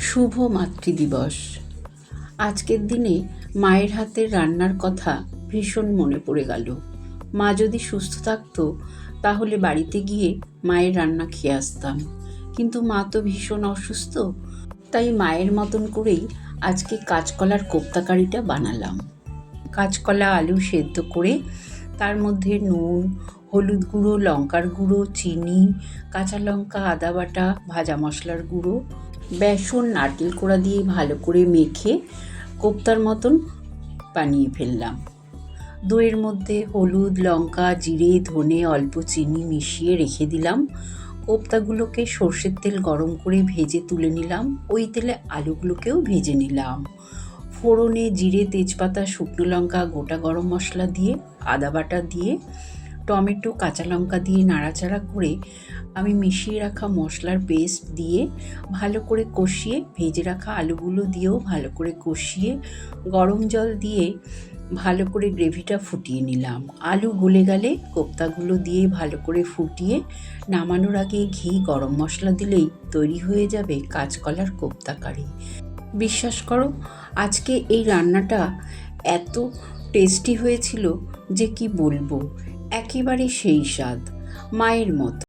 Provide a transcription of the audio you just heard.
শুভ মাতৃদিবস। আজকের দিনে মায়ের হাতের রান্নার কথা ভীষণ মনে পড়ে গেল। মা যদি সুস্থ থাকতো তাহলে বাড়িতে গিয়ে মায়ের রান্না খেয়ে আসতাম, কিন্তু মা তো ভীষণ অসুস্থ। তাই মায়ের মতন করেই আজকে কাঁচকলার কোপ্তাকারিটা বানালাম। কাঁচকলা আলু সেদ্ধ করে তার মধ্যে নুন, হলুদ গুঁড়ো, লঙ্কার গুঁড়ো, চিনি, কাঁচা লঙ্কা, আদা বাটা, ভাজা মশলার গুঁড়ো, বেসন, নারকেল কোড়া দিয়ে ভালো করে মেখে কোপ্তার মতন বানিয়ে ফেললাম। দইয়ের মধ্যে হলুদ, লঙ্কা, জিরে, ধনে, অল্প চিনি মিশিয়ে রেখে দিলাম। কোপ্তাগুলোকে সর্ষের তেল গরম করে ভেজে তুলে নিলাম। ওই তেলে আলুগুলোকেও ভেজে নিলাম। ফোড়নে জিরে, তেজপাতা, শুকনো লঙ্কা, গোটা গরম মশলা দিয়ে, আদা বাটা দিয়ে, টমেটো, কাঁচা লঙ্কা দিয়ে নাড়াচাড়া করে আমি মিশিয়ে রাখা মশলার পেস্ট দিয়ে ভালো করে কষিয়ে, ভেজে রাখা আলুগুলো দিয়েও ভালো করে কষিয়ে, গরম জল দিয়ে ভালো করে গ্রেভিটা ফুটিয়ে নিলাম। আলু গলে গেলে কোপ্তাগুলো দিয়ে ভালো করে ফুটিয়ে নামানোর আগে ঘি, গরম মশলা দিলেই তৈরি হয়ে যাবে কাঁচকলার কোপ্তা কারি। বিশ্বাস করো, আজকে এই রান্নাটা এত টেস্টি হয়েছিল যে কি বলবো, একেবারে সেই স্বাদ, মায়ের মতো।